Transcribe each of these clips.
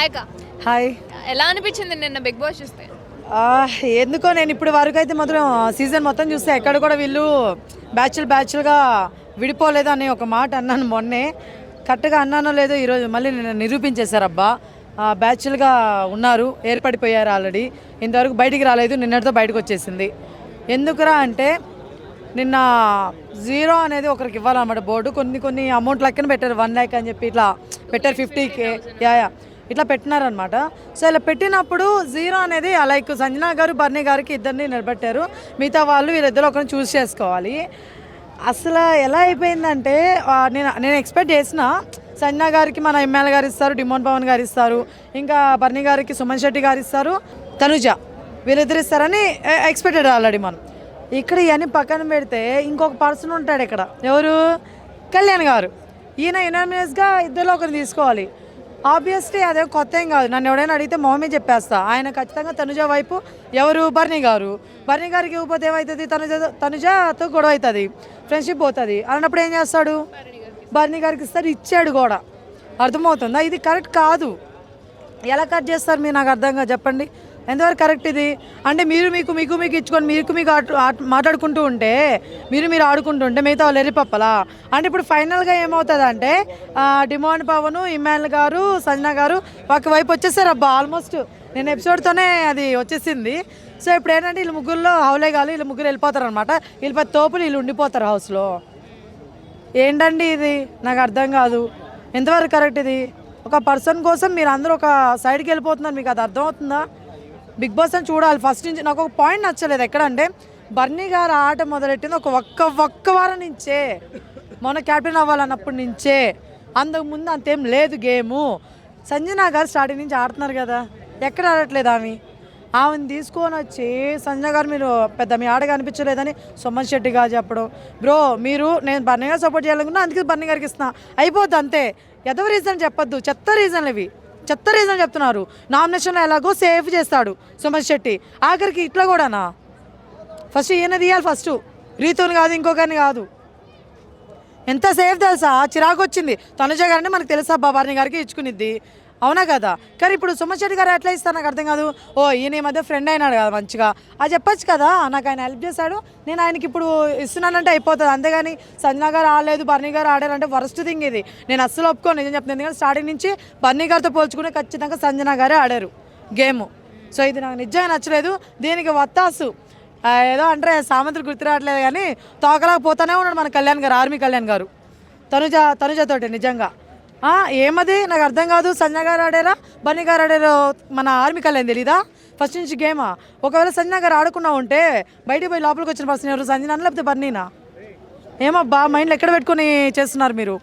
Hi అక్క. Hi. ఎలా అనిపించింది నిన్న బిగ్ బాస్ చూస్తే? ఎందుకో నేను ఇప్పుడు వరకు అయితే మాత్రం సీజన్ మొత్తం చూస్తే ఎక్కడ కూడా వీళ్ళు బ్యాచ్లుగా విడిపోలేదు అని ఒక మాట అన్నాను మొన్నే. కరెక్ట్గా అన్నానో లేదో ఈరోజు మళ్ళీ నేను నిరూపించేశారు. అబ్బా బ్యాచ్లుగా ఉన్నారు, ఏర్పడిపోయారు ఆల్రెడీ. ఇంతవరకు బయటికి రాలేదు, నిన్నటితో బయటకు వచ్చేసింది. ఎందుకురా అంటే నిన్న 0 అనేది ఒకరికి ఇవ్వాలన్నమాట బోర్డు. కొన్ని అమౌంట్ లెక్కన పెట్టారు, 1 lakh అని చెప్పి ఇట్లా పెట్టారు, 50K ఇట్లా పెట్టినారనమాట. సో ఇలా పెట్టినప్పుడు 0 అనేది లైక్ సంజన గారు బర్నీ గారికి ఇద్దరిని నిలబెట్టారు. మిగతా వాళ్ళు వీళ్ళిద్దరు ఒకరిని చూస్ చేసుకోవాలి. అసలు ఎలా అయిపోయిందంటే నేను ఎక్స్పెక్ట్ చేసిన సంజన గారికి మన ఎమ్మెల్యే గారు ఇస్తారు, డిమోన్ పవన్ గారు ఇస్తారు, ఇంకా బర్నీ గారికి సుమన్ శెట్టి గారు ఇస్తారు, తనుజ వీళ్ళిద్దరు ఇస్తారని ఎక్స్పెక్టెడ్ ఆల్రెడీ మనం. ఇక్కడ ఇవన్నీ పక్కన పెడితే ఇంకొక పర్సన్ ఉంటాడు ఇక్కడ, ఎవరు? కళ్యాణ్ గారు. ఈయన యునానిమస్గా ఇద్దరిలో ఒకరిని తీసుకోవాలి. ఆబ్వియస్లీ అదే కొత్త ఏం కాదు. నన్ను ఎవడైనా అడిగితే మొహమే చెప్పేస్తా. ఆయన ఖచ్చితంగా తనుజ వైపు. ఎవరు? బర్నీ గారు. బర్నీ గారికి ఇవ్వకపోతే ఏమవుతుంది? తనుజతో గొడవ అవుతుంది, ఫ్రెండ్షిప్ పోతుంది. అన్నప్పుడు ఏం చేస్తాడు? బర్నీ గారికి ఇస్తారు, ఇచ్చాడు కూడా. అర్థమవుతుందా? ఇది కరెక్ట్ కాదు. ఎలా కట్ చేస్తారు మీరు? నాకు అర్థంగా చెప్పండి. ఎంతవరకు కరెక్ట్ ఇది? అంటే మీరు మీకు ఇచ్చుకొని మీకు మాట్లాడుకుంటూ ఉంటే, మీరు ఆడుకుంటూ ఉంటే మిగతా వాళ్ళు ఎర్రిపప్పలా. అంటే ఇప్పుడు ఫైనల్గా ఏమవుతుంది అంటే డిమోన్ పవన్, ఇమ్మాన్యుల్ గారు, సంజన గారు ఒకవైపు వచ్చేసారు. అబ్బా ఆల్మోస్ట్ నేను ఎపిసోడ్తోనే అది వచ్చేసింది. సో ఇప్పుడు ఏంటంటే వీళ్ళు ముగ్గురులో హౌలే కాదు, వీళ్ళు ముగ్గురు వెళ్ళిపోతారు అనమాట. వీళ్ళు 10 తోపులు వీళ్ళు ఉండిపోతారు హౌస్లో. ఏంటండి ఇది? నాకు అర్థం కాదు. ఎంతవరకు కరెక్ట్ ఇది? ఒక పర్సన్ కోసం మీరు అందరూ ఒక సైడ్కి వెళ్ళిపోతున్నారు. మీకు అది అర్థమవుతుందా? బిగ్ బాస్ అని చూడాలి. ఫస్ట్ నుంచి నాకు ఒక పాయింట్ నచ్చలేదు. ఎక్కడంటే బర్నీ గారు ఆట మొదలెట్టింది ఒక్క వారం నుంచే, మొన్న క్యాప్టెన్ అవ్వాలన్నప్పటి నుంచే. అంతకుముందు అంతేం లేదు గేము. సంజన గారు స్టార్టింగ్ నుంచి ఆడుతున్నారు కదా, ఎక్కడ ఆడట్లేదు ఆమెను తీసుకొని వచ్చి సంజన గారు మీరు పెద్ద మీ ఆటగా అనిపించలేదని సుమన్ శెట్టి గారు చెప్పడం. బ్రో నేను బర్నీ గారు సపోర్ట్ చేయాలనుకున్నా, అందుకే బర్నీ గారికి ఇస్తున్నా, అయిపోద్ది అంతే. ఎదవ రీజన్ చెప్పొద్దు, చెత్త రీజన్లు ఇవి, చెత్త రీజన్ చెప్తున్నారు. నామినేషన్లో ఎలాగో సేఫ్ చేస్తాడు సుమన్ శెట్టి, ఆఖరికి ఇట్లా కూడానా? ఫస్ట్ ఈయన తీయాలి, ఫస్ట్ రీతుని కాదు, ఇంకొకరిని కాదు. ఎంత సేఫ్ తెలుసా? చిరాకు వచ్చింది. తనుజ గారిని మనకు తెలుసా బర్నీ గారికి ఇచ్చుకునిద్ది, అవునా కదా? కానీ ఇప్పుడు సుమన్ శెట్టి గారు ఎట్లా ఇస్తారు? నాకు అర్థం కాదు. ఈయన ఈ మధ్య ఫ్రెండ్ అయినాడు కదా మంచిగా, అది చెప్పచ్చు కదా. నాకు ఆయన హెల్ప్ చేశాడు, నేను ఆయనకి ఇప్పుడు ఇస్తున్నానంటే అయిపోతుంది. అంతేగాని సంజన గారు ఆడలేదు, బర్నీ గారు ఆడారంటే వరస్ట్ థింగ్ ఇది. నేను అస్సలు ఒప్పుకోను, నిజం చెప్తాను. ఎందుకంటే స్టార్టింగ్ నుంచి బర్నీ గారితో పోల్చుకుని ఖచ్చితంగా సంజన గారే ఆడారు గేమ్. సో ఇది నాకు నిజంగా నచ్చలేదు. దీనికి వత్తాసు ఏదో అంటే సామంతులు గుర్తు రావట్లేదు, కానీ తోకలాకపోతూనే ఉన్నాడు మన కళ్యాణ్ గారు, ఆర్మీ కళ్యాణ్ గారు తనుజతోటి. నిజంగా ఏమది నాకు అర్థం కాదు. సంజన గారు ఆడారా, బర్నీ గారు ఆడారో మన ఆర్మీ కళ్యాణ్ తెలీదా ఫస్ట్ నుంచి గేమా? ఒకవేళ సంజన గారు ఆడుకున్నా ఉంటే బయటికి పోయి లోపలికి వచ్చిన పర్సన్ ఎవరు? సంజన లేకపోతే బర్నీనా? ఏమబ్బా మైండ్లో ఎక్కడ పెట్టుకొని చేస్తున్నారు మీరు?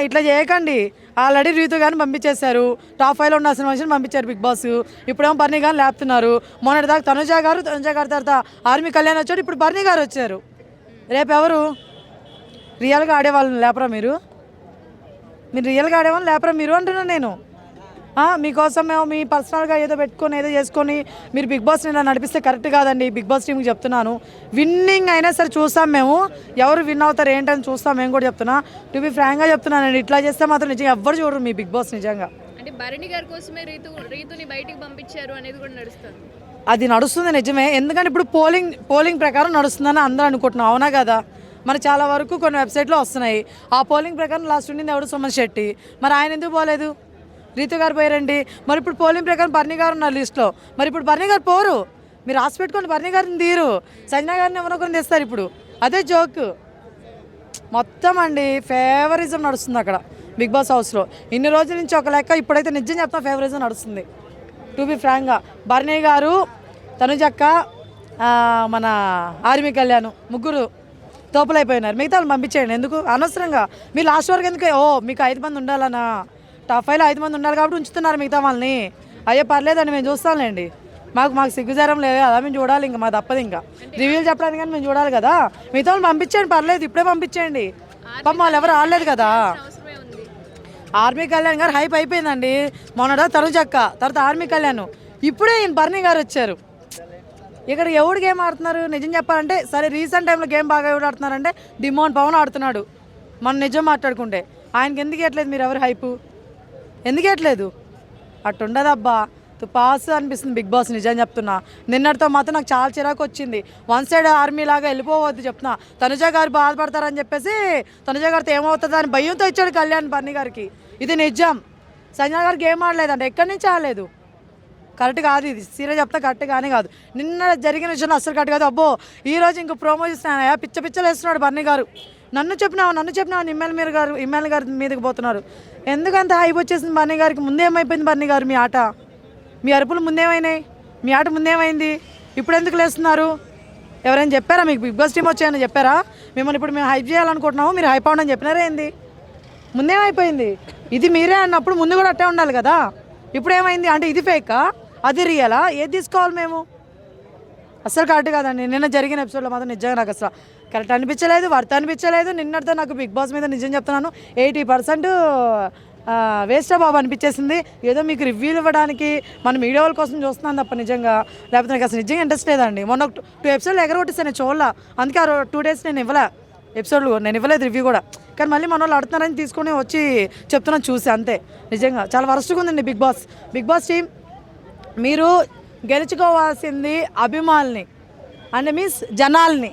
ఇట్లా చేయకండి. ఆల్రెడీ రీతు గారిని పంపించేశారు, టాప్ 5లో ఉండాల్సిన మనిషిని పంపించారు బిగ్ బాస్. ఇప్పుడేమో బర్నీ గారిని లేపుతున్నారు. మొన్నటిదాకా తనుజ గారు తర్వాత ఆర్మీ కళ్యాణ్ వచ్చాడు, ఇప్పుడు బర్నీ గారు వచ్చారు. రేపు ఎవరు రియల్గా ఆడేవాళ్ళని లేపరా మీరు? రియల్గా ఆడేవాళ్ళని లేపరా మీరు అంటున్నాను నేను. మీకోసం మేము మీ పర్సనల్గా ఏదో పెట్టుకొని ఏదో చేసుకొని మీరు బిగ్ బాస్ని ఇలా నడిపిస్తే కరెక్ట్ కాదండి. బిగ్ బాస్ టీంకి చెప్తున్నాను, విన్నింగ్ అయినా సరే చూస్తాం మేము, ఎవరు విన్ అవుతారు ఏంటని చూస్తాం మేము కూడా చెప్తున్నా. టు బి ఫ్రాంక్గా చెప్తున్నానండి, ఇట్లా చేస్తే మాత్రం నిజంగా ఎవ్వరు చూడరు మీ బిగ్ బాస్. నిజంగా అంటే బర్నీ గారి కోసమే రీతుని బయటికి పంపించారు అనేది కూడా నడుస్తుంది. అది నడుస్తుంది నిజమే, ఎందుకంటే ఇప్పుడు పోలింగ్ ప్రకారం నడుస్తుందని అందరూ అనుకుంటున్నాం, అవునా కదా? మరి చాలా వరకు కొన్ని వెబ్సైట్లో వస్తున్నాయి. ఆ పోలింగ్ ప్రకారం లాస్ట్ ఉండింది ఎవడు? సుమన్ శెట్టి. మరి ఆయన ఎందుకు పోలేదు? రీతు గారు పోయారండి. మరి ఇప్పుడు పోలింగ్ ప్రకారం బర్నీ గారు ఉన్నారు లిస్ట్లో. మరి ఇప్పుడు బర్నీ గారు పోరు, మీరు రాసి పెట్టుకొని బర్నీ గారిని తీరు, సంజన గారిని ఎవరొకరిని తెస్తారు. ఇప్పుడు అదే జోక్ మొత్తం అండి. ఫేవరిజం నడుస్తుంది అక్కడ బిగ్ బాస్ హౌస్లో. ఇన్ని రోజుల నుంచి ఒక లెక్క, ఇప్పుడైతే నిజం చెప్తా ఫేవరిజం నడుస్తుంది. టు బి ఫ్రాంక్గా బర్నీ గారు, తనుజక్క, మన ఆర్మీ కళ్యాణ్ ముగ్గురు తోపులైపోయినారు. మిగతా వాళ్ళు పంపించేయండి. ఎందుకు అనవసరంగా మీరు లాస్ట్ వరకు ఎందుకు? మీకు 5 మంది ఉండాలన్నా, టాప్ 5లో 5 మంది ఉండాలి కాబట్టి ఉంచుతున్నారు మిగతా వాళ్ళని. అయ్యే పర్లేదండి, మేము చూస్తాంలేండి. మాకు సిగ్గుజారం లేదు కదా, మేము చూడాలి. ఇంకా మా తప్పదు, ఇంకా రివ్యూలు చెప్పడానికి కానీ మేము చూడాలి కదా. మిగతా వాళ్ళు పంపించండి, పర్లేదు, ఇప్పుడే పంపించండి. పాపం వాళ్ళు ఎవరు ఆడలేదు కదా. ఆర్మీ కళ్యాణ్ గారు హైప్ అయిపోయిందండి. మొన్నట తనుజక్క, తర్వాత ఆర్మీ కళ్యాణ్, ఇప్పుడే బర్నీ గారు వచ్చారు. ఇక్కడ ఎవడు గేమ్ ఆడుతున్నారు నిజం చెప్పాలంటే? సరే రీసెంట్ టైంలో గేమ్ బాగా ఎవడు ఆడుతున్నారంటే డిమోన్ పవన్ ఆడుతున్నాడు. మనం నిజం మాట్లాడుకుంటే ఆయనకి ఎందుకు ఇవ్వట్లేదు? మీరు ఎవరు హైపు ఎందుకు ఇవ్వట్లేదు? అట్టుండదబ్బా. పాస్ అనిపిస్తుంది బిగ్ బాస్, నిజం చెప్తున్నా. నిన్నటితో మాత్రం నాకు చాలా చిరాకు వచ్చింది. వన్ సైడ్ ఆర్మీ లాగా వెళ్ళిపోవద్దు చెప్తున్నా. తనుజ గారు బాధపడతారని చెప్పేసి తనుజ గారితో ఏమవుతుందో అని భయంతో ఇచ్చాడు కళ్యాణ్ బన్నీ గారికి. ఇది నిజం. సంజన గారికి ఏం ఆడలేదంట, ఎక్కడి నుంచి ఆడలేదు. కరెక్ట్ కాదు ఇది, సీరియస్ చెప్తా కరెక్ట్ కానీ కాదు. నిన్న జరిగిన విషయం అస్సలు కరెక్ట్ కాదు. అబ్బో ఈరోజు ఇంకో ప్రోమో చూస్తున్నాయా, పిచ్చలు వేస్తున్నాడు బన్నీ గారు. నన్ను చెప్పినావు ఇమ్మాయిల్ గారి మీదకి పోతున్నారు. ఎందుకంత హైప్ వచ్చేసింది బన్నీ గారికి? ముందేమైపోయింది బన్నీ గారు? మీ ఆట, మీ అరుపులు ముందేమైనాయి? మీ ఆట ముందేమైంది? ఇప్పుడు ఎందుకు లేస్తున్నారు? ఎవరైనా చెప్పారా మీకు బిగ్ బాస్ టీం వచ్చాయని చెప్పారా? మిమ్మల్ని ఇప్పుడు మేము హైప్ చేయాలనుకుంటున్నాము, మీరు హైప్ అవ్వడం చెప్పినారా ఏంది? ముందేమైపోయింది? ఇది మీరే అన్నప్పుడు ముందు కూడా అట్టే ఉండాలి కదా. ఇప్పుడు ఏమైంది అంటే ఇది ఫేకా, అది రియలా? ఏది తీసుకోవాలి మేము? అస్సలు కరెక్ట్ కాదండి. నిన్న జరిగిన ఎపిసోడ్లో మాత్రం నిజంగా నాకు అసలు కరెక్ట్ అనిపించలేదు, వర్త్ అనిపించలేదు. నిన్నటితో నాకు బిగ్ బాస్ మీద నిజం చెప్తున్నాను 80% వేస్టా బాబు అనిపించేసింది. ఏదో మీకు రివ్యూలు ఇవ్వడానికి మనం వీడియోల కోసం చూస్తున్నాను తప్ప నిజంగా లేకపోతే నాకు అసలు నిజంగా ఇంట్రెస్ట్ లేదండి. మొన్న 2 ఎపిసోడ్లు ఎగరగొట్టేసాను నేను చూడాల. అందుకే 2 days నేను ఎపిసోడ్లు నేను ఇవ్వలేదు రివ్యూ కూడా. కానీ మళ్ళీ మన వాళ్ళు ఆడుతున్నారని తీసుకొని వచ్చి చెప్తున్నాను చూసి, అంతే. నిజంగా చాలా వరస్ట్గా ఉందండి బిగ్ బాస్ టీం. మీరు గెలుచుకోవాల్సింది అభిమానుల్ని అంటే మీన్స్ జనాల్ని,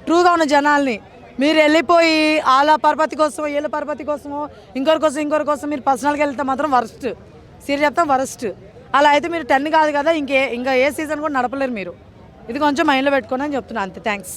ట్రూగా ఉన్న జనాల్ని. మీరు వెళ్ళిపోయి వాళ్ళ పరపతి కోసం వీళ్ళ పరపతి కోసమో ఇంకొకరి కోసం మీరు పర్సనల్గా వెళ్తే మాత్రం వరస్ట్. సీరియస్ చెప్తాం వరస్ట్. అలా అయితే మీరు 10 కాదు కదా ఇంకా ఏ సీజన్ కూడా నడపలేరు మీరు. ఇది కొంచెం మైండ్లో పెట్టుకోండి అని చెప్తున్నాను, అంతే. థ్యాంక్స్.